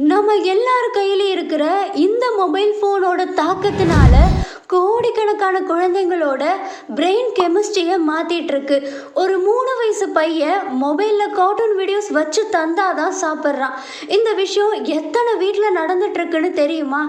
நம்ம எல்லார் கையிலும் இருக்கிற இந்த மொபைல் ஃபோனோட தாக்கத்தினால கோடிக்கணக்கான குழந்தைங்களோட பிரெயின் கெமிஸ்ட்ரியை மாற்றிட்டு இருக்கு. ஒரு 3 வயசு பையன் மொபைலில் கார்ட்டூன் வீடியோஸ் வச்சு தந்தாதான் சாப்பிட்றான். இந்த விஷயம் எத்தனை வீட்டில் நடந்துட்டு இருக்குன்னு தெரியுமா?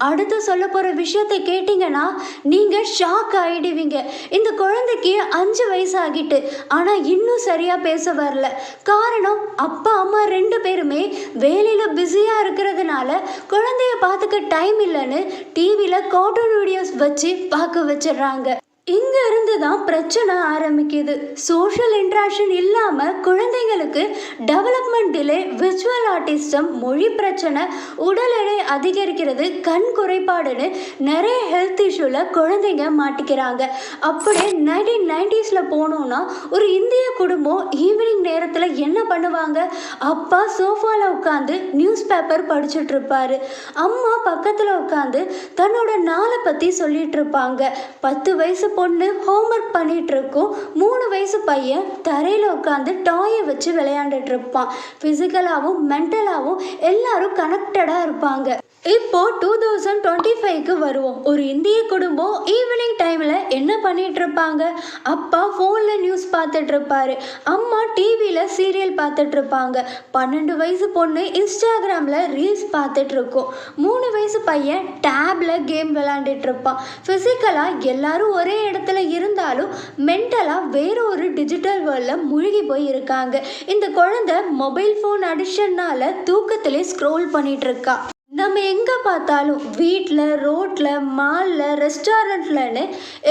அடுத்து சொல்ல போகிற விஷயத்தை கேட்டிங்கன்னா நீங்கள் ஷாக் ஆகிடுவீங்க. இந்த குழந்தைக்கு 5 வயசு ஆகிட்டு, ஆனால் இன்னும் சரியாக பேச வரல. காரணம், அப்பா அம்மா 2 பேருமே வேலையில் பிஸியாக இருக்கிறதுனால குழந்தைய பார்த்துக்க டைம் இல்லைன்னு டிவியில் கார்ட்டூன் வீடியோஸ் வச்சு பார்க்க வச்சிடறாங்க. இங்க இருந்து தான் பிரச்சனை ஆரம்பிக்குது. சோஷியல் இன்ட்ராக்ஷன் இல்லாம குழந்தைங்களுக்கு டெவலப்மெண்ட் டிலே, விஜுவல் ஆர்டிசம், மொழி பிரச்சனை, உடல் எடை அதிகரிக்கிறது, கண் குறைபாடுன்னு நிறைய ஹெல்த் இஷ்யூல குழந்தைங்க மாட்டிக்கிறாங்க. அப்படியே 1990s போனோம்னா ஒரு இந்திய குடும்பம் ஈவினிங் நேரத்தில் என்ன பண்ணுவாங்க? அப்பா சோஃபாவில் உட்காந்து நியூஸ் பேப்பர் படிச்சுட்டு இருப்பாரு. அம்மா பக்கத்தில் உட்காந்து தன்னோட நாளை பற்றி சொல்லிட்டு இருப்பாங்க. 10 வயசு பொண்ணு ஹோம்ஒர்க் பண்ணிட்டு இருக்கும். 3 வயசு பையன் தரையில உட்காந்து டாயை வச்சு விளையாண்டுட்டு இருப்பான். பிசிக்கலாவும் மென்டலாவும் எல்லாரும் கனெக்டடா இருப்பாங்க. இப்போ 2025க்கு வருவோம். ஒரு இந்திய குடும்பம் ஈவினிங் டைம்ல என்ன பண்ணிட்டு இருப்பாங்க? அப்பா போன்ல நியூஸ் பார்த்துட்டு இருப்பாரு. அம்மா டிவியில சீரியல் பார்த்துட்டு இருப்பாங்க. 12 வயசு பொண்ணு இன்ஸ்டாகிராம்ல ரீல்ஸ் பார்த்துட்டு இருக்கும். 3 வயசு பையன் டேப்ல கேம் விளையாண்டுட்டு இருப்பான். பிசிக்கலா எல்லாரும் ஒரே இடத்துல இருந்தாலும் மென்டலா வேற ஒரு டிஜிட்டல் வேர்ல்ட்ல மூழ்கி போய் இருக்காங்க. இந்த குழந்தை மொபைல் போன் அடிக்ஷன்னால தூக்கத்திலே ஸ்க்ரோல் பண்ணிட்டு இருக்கா. நம்ம எங்கே பார்த்தாலும் வீட்டில், ரோட்டில், மாலில், ரெஸ்டாரண்ட்லன்னு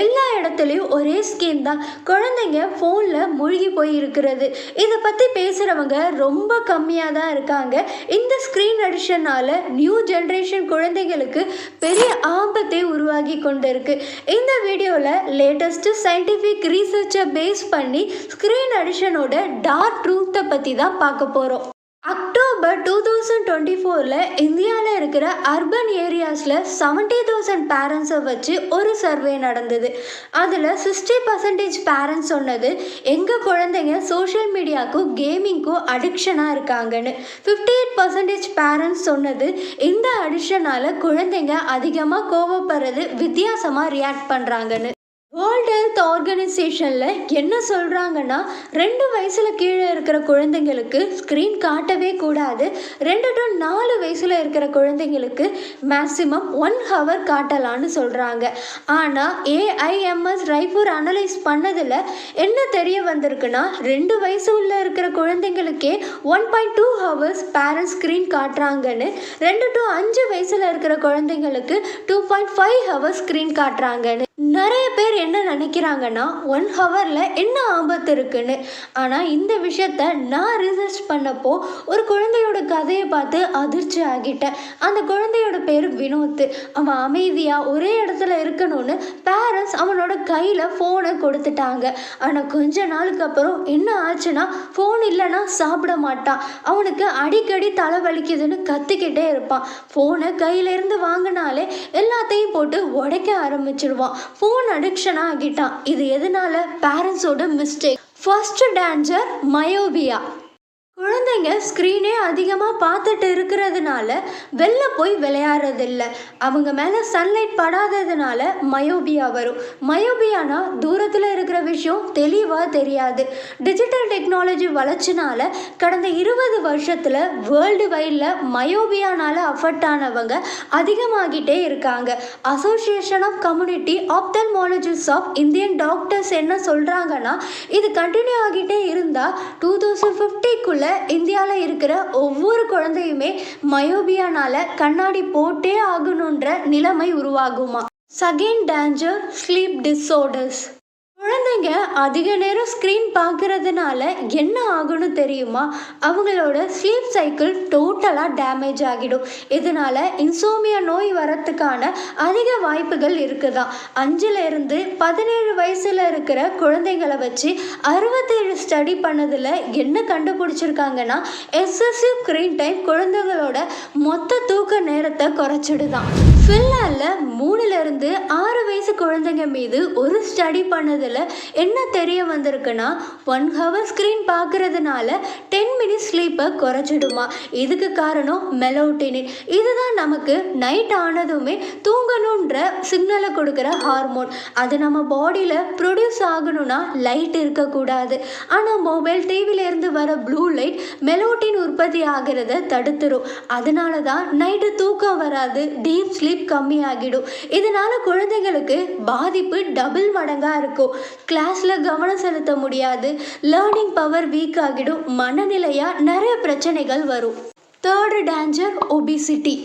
எல்லா இடத்துலையும் ஒரே ஸ்கீம் தான். குழந்தைங்க ஃபோனில் மூழ்கி போய் இருக்கிறது. இதை பற்றி பேசுகிறவங்க ரொம்ப கம்மியாக தான் இருக்காங்க. இந்த ஸ்க்ரீன் அடிக்ஷனால் நியூ ஜென்ரேஷன் குழந்தைங்களுக்கு பெரிய ஆபத்தை உருவாகி கொண்டு இருக்கு. இந்த வீடியோவில் லேட்டஸ்ட்டு சயின்டிஃபிக் ரீசர்ச்சை பேஸ் பண்ணி ஸ்க்ரீன் அடிக்ஷனோட டார்க் ட்ரூத்தை பற்றி தான் பார்க்க போகிறோம். அக்டோபர் 2024 இந்தியாவில் இருக்கிற அர்பன் ஏரியாஸில் 70,000 பேரண்ட்ஸை வச்சு ஒரு சர்வே நடந்தது. அதில் 60% பேரண்ட்ஸ் சொன்னது எங்கள் குழந்தைங்க சோஷியல் மீடியாவுக்கும் கேமிங்க்கும் அடிக்ஷனாக இருக்காங்கன்னு. 58% பேரண்ட்ஸ் சொன்னது இந்த அடிக்ஷனால் குழந்தைங்க அதிகமாக கோவப்படுறது, வித்தியாசமாக ரியாக்ட் பண்ணுறாங்கன்னு. வேர்ல்டு ஹெல்த் ஆர்கனைசேஷனில் என்ன சொல்கிறாங்கன்னா, 2 வயசில் கீழே இருக்கிற குழந்தைங்களுக்கு ஸ்க்ரீன் காட்டவே கூடாது. 2 to 4 வயசில் இருக்கிற குழந்தைங்களுக்கு மேக்ஸிமம் 1 hour காட்டலான்னு சொல்கிறாங்க. ஆனால் ஏஐஎம்எஸ் ரைஃபூர் அனலைஸ் பண்ணதில் என்ன தெரிய வந்திருக்குன்னா, 2 வயசு உள்ள இருக்கிற குழந்தைங்களுக்கே 1.2 hours பேரண்ட்ஸ் ஸ்க்ரீன் காட்டுறாங்கன்னு, 2 to 5 வயசில் இருக்கிற குழந்தைங்களுக்கு 2.5 hours ஸ்க்ரீன் காட்டுறாங்கன்னு. நிறைய பேர் என்ன நினைக்கிறாங்கன்னா 1 hourல என்ன ஆபத்து இருக்குன்னு. ஆனால் இந்த விஷயத்த நான் ரிசர்ச் பண்ணப்போ ஒரு குழந்தையோட கதையை பார்த்து அதிர்ச்சி ஆகிட்டேன். அந்த குழந்தையோட பேர் வினோத். அவன் அமைதியாக ஒரே இடத்துல இருக்கணும்னு பேரண்ட்ஸ் அவனோட கையில் ஃபோனை கொடுத்துட்டாங்க. ஆனால் கொஞ்ச நாளுக்கு அப்புறம் என்ன ஆச்சுன்னா, ஃபோன் இல்லைன்னா சாப்பிட மாட்டான். அவனுக்கு அடிக்கடி தலைவலிக்குதுன்னு கத்திக்கிட்டே இருப்பான். ஃபோனை கையிலேருந்து வாங்கினாலே எல்லாத்தையும் போட்டு உடைக்க ஆரம்பிச்சிடுவான். ஃபோன் அடிக்ஷனாக ஆகிட்டான். இது எதனால? பேரண்ட்ஸோட மிஸ்டேக். First danger myopia. குழந்தைங்க ஸ்க்ரீனே அதிகமாக பார்த்துட்டு இருக்கிறதுனால வெளில போய் விளையாடுறதில்ல. அவங்க மேலே சன்லைட் படாததுனால மயோபியா வரும். மயோபியானா தூரத்தில் இருக்கிற விஷயம் தெளிவாக தெரியாது. டிஜிட்டல் டெக்னாலஜி வளர்ச்சினால கடந்த 20 வருஷத்தில் வேர்ல்டு வைடில் மயோபியானால் அஃபெக்ட் ஆனவங்க அதிகமாகிட்டே இருக்காங்க. Association of community ophthalmologists of Indian doctors என்ன சொல்கிறாங்கன்னா, இது கண்டினியூ ஆகிட்டே இருந்தால் 2050க்குள்ள இந்தியாவில் இருக்கிற ஒவ்வொரு குழந்தையுமே மயோபியானால கண்ணாடி போட்டே ஆகணுன்ற நிலைமை உருவாகுமா. Second danger sleep disorders. குழந்தைங்க அதிக நேரம் ஸ்க்ரீன் பார்க்கறதுனால என்ன ஆகும்னு தெரியுமா? அவங்களோட ஸ்லீப் சைக்கிள் டோட்டலாக டேமேஜ் ஆகிடும். இதனால் இன்சோமியா நோய் வரத்துக்கான அதிக வாய்ப்புகள் இருக்குதான். 5லேருந்து 17 வயசில் இருக்கிற குழந்தைங்களை வச்சு 67 ஸ்டடி பண்ணதில் என்ன கண்டுபிடிச்சிருக்காங்கன்னா, எக்ஸசிவ் ஸ்க்ரீன் டைம் குழந்தைகளோட மொத்த தூக்க நேரத்தை குறைச்சிடுதான். ஃபின்லாண்டில் 3லேருந்து 6 வயசு குழந்தைங்க மீது ஒரு ஸ்டடி பண்ணதில் ரிசர்ச்சில் என்ன தெரிய வந்திருக்குன்னா 1 hour ஸ்க்ரீன் பார்க்கறதுனால 10 minutes ஸ்லீப்பை குறைச்சிடுமா. இதுக்கு காரணம் மெலோட்டினின். இதுதான் நமக்கு நைட் ஆனதுமே தூங்கணுன்ற சிக்னலை கொடுக்குற ஹார்மோன். அது நம்ம பாடியில் ப்ரொடியூஸ் ஆகணும்னா லைட் இருக்கக்கூடாது. ஆனால் மொபைல் டிவிலேருந்து வர ப்ளூ லைட் மெலோட்டின் உற்பத்தி ஆகிறத தடுத்துரும். அதனால தான் நைட்டு தூக்கம் வராது, டீப் ஸ்லீப் கம்மியாகிடும். இதனால குழந்தைங்களுக்கு பாதிப்பு டபுள் மடங்காக இருக்கும். கிளாஸில் கவனம் செலுத்த முடியாது, லேர்னிங் பவர் வீக் ஆகிடும், மனநிலையாக நிறைய பிரச்சனைகள் வரும். Third danger obesity.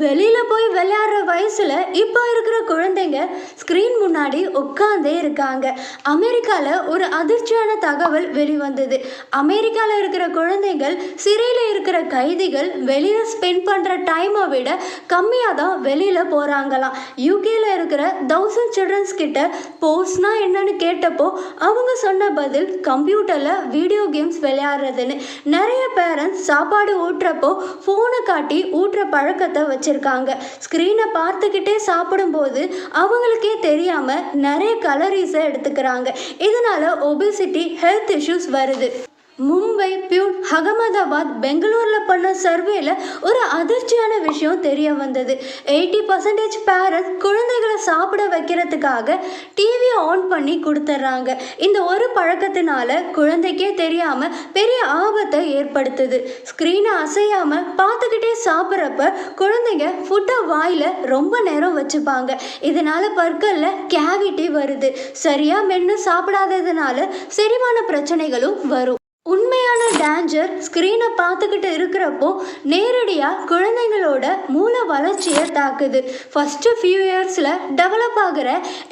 வெளியில் போய் விளையாடுற வயசில் இப்போ இருக்கிற குழந்தைங்க ஸ்க்ரீன் முன்னாடி உட்காந்தே இருக்காங்க. அமெரிக்காவில் ஒரு அதிர்ச்சியான தகவல் வெளிவந்தது. அமெரிக்காவில் இருக்கிற குழந்தைகள் சிறையில் இருக்கிற கைதிகள் வெளியில் ஸ்பெண்ட் பண்ணுற டைமை விட கம்மியாக தான் வெளியில் போகிறாங்களாம். யூகேயில் இருக்கிற 1000 சில்ட்ரன்ஸ் கிட்ட போஸ்ட்னா என்னன்னு கேட்டப்போ அவங்க சொன்ன பதில் கம்ப்யூட்டரில் வீடியோ கேம்ஸ் விளையாடுறதுன்னு. நிறைய பேரண்ட்ஸ் சாப்பாடு ஊட்டுறப்போ ஃபோனை காட்டி ஊட்டுற பழக்கத்தை வச்சிருக்காங்க. ஸ்க்ரீனை பார்த்துக்கிட்டே சாப்பிடும்போது அவங்களுக்கே தெரியாம நிறைய கலரிஸை எடுத்துக்கிறாங்க. இதனால ஒபிசிட்டி ஹெல்த் இஷ்யூஸ் வருது. மும்பை, பியூட், அகமதாபாத், பெங்களூரில் பண்ண சர்வேல ஒரு அதிர்ச்சியான விஷயம் தெரிய வந்தது. 80% பேரண்ட்ஸ் குழந்தைகளை சாப்பிட வைக்கிறதுக்காக டிவியை ஆன் பண்ணி கொடுத்துட்றாங்க. இந்த ஒரு பழக்கத்தினால குழந்தைக்கே தெரியாமல் பெரிய ஆபத்தை ஏற்படுத்துது. ஸ்க்ரீனை அசையாமல் பார்த்துக்கிட்டே சாப்பிட்றப்ப குழந்தைங்க ஃபுட்டை வாயில் ரொம்ப நேரம் வச்சுப்பாங்க. இதனால் பற்களில் கேவிட்டி வருது. சரியாக மென்று சாப்பிடாததுனால செரிமான பிரச்சனைகளும் வரும். உண்மையான டேஞ்சர் ஸ்க்ரீனை பார்த்துக்கிட்டு இருக்கிறப்போ நேரடியாக குழந்தைங்களோட மூளை வளர்ச்சியை தாக்குது. ஃபஸ்ட்டு ஃபியூ இயர்ஸில் டெவலப் ஆகிற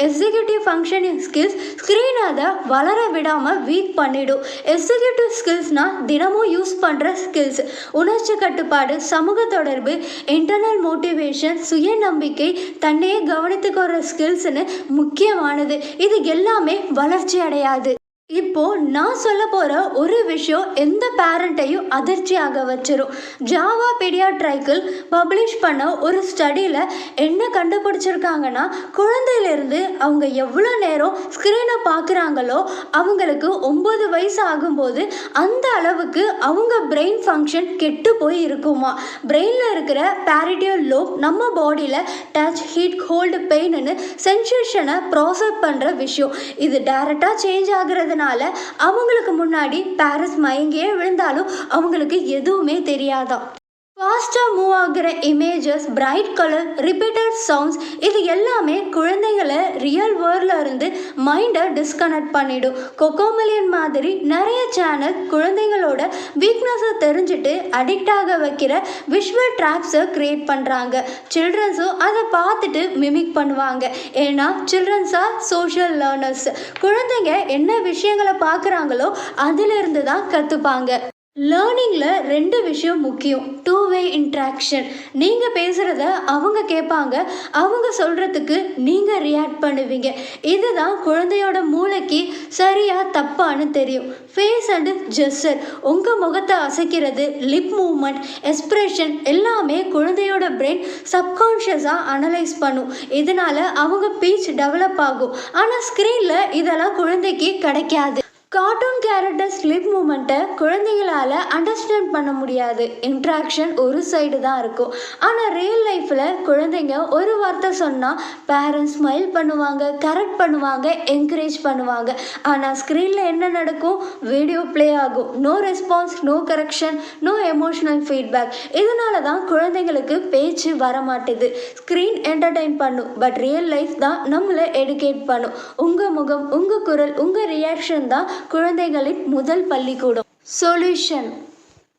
எக்ஸிக்யூட்டிவ் ஃபங்க்ஷனிங் ஸ்கில்ஸ் ஸ்க்ரீனை அதை வளர விடாமல் வீக் பண்ணிடும். எக்ஸிக்யூட்டிவ் ஸ்கில்ஸ்னால் தினமும் யூஸ் பண்ணுற ஸ்கில்ஸ். உணர்ச்சி கட்டுப்பாடு, சமூக தொடர்பு, இன்டர்னல் மோட்டிவேஷன், சுயநம்பிக்கை, தன்னையே கவனித்துக்கிற ஸ்கில்ஸ்னு முக்கியமானது. இது எல்லாமே வளர்ச்சி அடையாது. இப்போ நான் சொல்ல போகிற ஒரு விஷயம் எந்த பேரண்ட்டையும் அதிர்ச்சியாக வச்சிரும். ஜாவா பீடியாட்ரிக்கில் பப்ளிஷ் பண்ண ஒரு ஸ்டடியில் என்ன கண்டுபிடிச்சிருக்காங்கன்னா, குழந்தையிலேருந்து அவங்க எவ்வளோ நேரம் ஸ்க்ரீனை பார்க்குறாங்களோ அவங்களுக்கு 9 வயசு ஆகும்போது அந்த அளவுக்கு அவங்க பிரெயின் ஃபங்க்ஷன் கெட்டு போய் இருக்குமா. பிரெயினில் இருக்கிற பேரிட்டியல் லோப் நம்ம பாடியில் டச், ஹீட், கோல்டு, பெயின்னு சென்சேஷனை ப்ராசஸ் பண்ணுற விஷயம். இது டைரெக்டாக சேஞ்ச் ஆகிறது அவங்களுக்கு முன்னாடி பாரிஸ் மயங்கியே விழுந்தாலும் அவங்களுக்கு எதுவுமே தெரியாதான். ஃபாஸ்ட்டாக மூவ் ஆகிற images, bright colour, repeated sounds, இது எல்லாமே குழந்தைங்களை ரியல் வேர்ல்டில் இருந்து மைண்டை டிஸ்கனெக்ட் பண்ணிடும். கொக்கோமெலியன் மாதிரி நிறைய சேனல் குழந்தைங்களோட வீக்னஸை தெரிஞ்சுட்டு அடிக்ட் ஆக வைக்கிற விஷுவல் ட்ராப்ஸை க்ரியேட் பண்ணுறாங்க. சில்ட்ரன்ஸும் அதை பார்த்துட்டு மிமிக் பண்ணுவாங்க. ஏன்னா சில்ட்ரன்ஸ் ஆர் சோஷியல் லேர்னர்ஸ். குழந்தைங்க என்ன விஷயங்களை பார்க்குறாங்களோ அதிலிருந்து தான் கற்றுப்பாங்க. லேர்னிங்கில் 2 விஷயம் முக்கியம். 2-வே இன்ட்ராக்ஷன். நீங்கள் பேசுகிறத அவங்க கேட்பாங்க, அவங்க சொல்கிறதுக்கு நீங்கள் ரியாக்ட் பண்ணுவீங்க. இதுதான் குழந்தையோட மூளைக்கு சரியாக தப்பான்னு தெரியும். ஃபேஸ் அண்டு ஜெஸ்டர், உங்கள் முகத்தை அசைக்கிறது, லிப் மூவ்மெண்ட், எக்ஸ்ப்ரெஷன் எல்லாமே குழந்தையோட பிரெயின் சப்கான்ஷியஸாக அனலைஸ் பண்ணும். இதனால் அவங்க ஸ்பீச் டெவலப் ஆகும். ஆனால் ஸ்க்ரீனில் இதெல்லாம் குழந்தைக்கு கிடைக்காது. கார்ட்டூன் கேரக்டர்ஸ் லிப் மூமெண்ட்டை குழந்தைங்களால் அண்டர்ஸ்டாண்ட் பண்ண முடியாது. இன்ட்ராக்ஷன் ஒரு சைடு தான் இருக்கும். ஆனால் ரியல் லைஃப்பில் குழந்தைங்க ஒரு வார்த்தை சொன்னால் பேரண்ட்ஸ் ஸ்மைல் பண்ணுவாங்க, கரெக்ட் பண்ணுவாங்க, என்கரேஜ் பண்ணுவாங்க. ஆனால் ஸ்க்ரீனில் என்ன நடக்கும்? வீடியோ ப்ளே ஆகும். No response, no correction, no emotional feedback. இதனால தான் குழந்தைங்களுக்கு பேச்சு வரமாட்டுது. ஸ்க்ரீன் என்டர்டெயின் பண்ணும், பட் ரியல் லைஃப் தான் நம்மளை எடுக்கேட் பண்ணும். உங்கள் முகம், உங்கள் குரல், உங்கள் ரியாக்ஷன் தான் குழந்தைகளின் முதல் பள்ளிக்கூடம். சொல்யூஷன்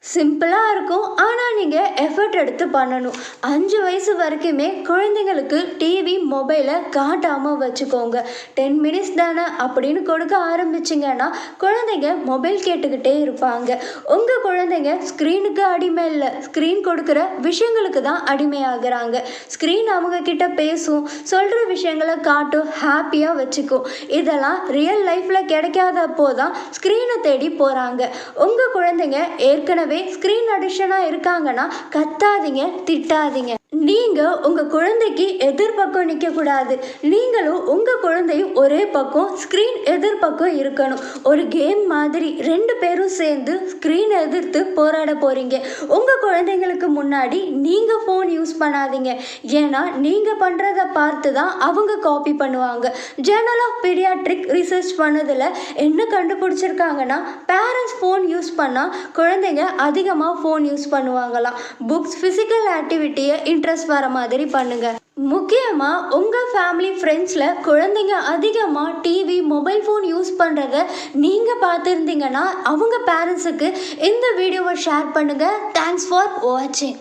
சிம்பிளாக இருக்கும், ஆனால் நீங்கள் எஃபர்ட் எடுத்து பண்ணணும். 5 வயசு வரைக்குமே குழந்தைங்களுக்கு டிவி, மொபைலை காட்டாமல் வச்சுக்கோங்க. 10 minutes தானே அப்படின்னு கொடுக்க ஆரம்பிச்சிங்கன்னா குழந்தைங்க மொபைல் கேட்டுக்கிட்டே இருப்பாங்க. உங்கள் குழந்தைங்க ஸ்க்ரீனுக்கு அடிமை இல்லை, ஸ்க்ரீன் கொடுக்குற விஷயங்களுக்கு தான் அடிமையாகிறாங்க. ஸ்க்ரீன் அவங்கக்கிட்ட பேசும், சொல்கிற விஷயங்களை காட்டும், ஹாப்பியாக வச்சுக்கும். இதெல்லாம் ரியல் லைஃப்பில் கிடைக்காதப்போ தான் ஸ்க்ரீனை தேடி போகிறாங்க. உங்கள் குழந்தைங்க ஏற்கனவே ஸ்க்ரீன் அடிக்ஷனாக இருக்காங்கன்னா கத்தாதீங்க, திட்டாதீங்க. நீங்கள் உங்கள் குழந்தைக்கு எதிர்பக்கம் நிற்கக்கூடாது. நீங்களும் உங்கள் குழந்தையும் ஒரே பக்கம், ஸ்க்ரீன் எதிர்பக்கம் இருக்கணும். ஒரு கேம் மாதிரி 2 பேரும் சேர்ந்து ஸ்க்ரீன் எதிர்த்து போராட போகிறீங்க. உங்கள் குழந்தைங்களுக்கு முன்னாடி நீங்கள் ஃபோன் யூஸ் பண்ணாதீங்க. ஏன்னா நீங்கள் பண்ணுறத பார்த்து தான் அவங்க காப்பி பண்ணுவாங்க. ஜேர்னல் ஆஃப் பீடியாட்ரிக் ரிசர்ச் பண்ணதில் என்ன கண்டுபிடிச்சிருக்காங்கன்னா, பேரண்ட்ஸ் ஃபோன் யூஸ் பண்ணால் குழந்தைங்க அதிகமாக ஃபோன் யூஸ் பண்ணுவாங்களாம். புக்ஸ், ஃபிசிக்கல் ஆக்டிவிட்டியை இன்ட்ரெஸ்ட் வர மாதிரி பண்ணுங்க. முக்கியமாக உங்கள் ஃபேமிலி ஃப்ரெண்ட்ஸில் குழந்தைங்க அதிகமாக டிவி, மொபைல் ஃபோன் யூஸ் பண்ணுறத நீங்கள் பார்த்துருந்தீங்கன்னா அவங்க பேரண்ட்ஸுக்கு இந்த வீடியோவை ஷேர் பண்ணுங்கள். தேங்க்ஸ் ஃபார் வாட்சிங்.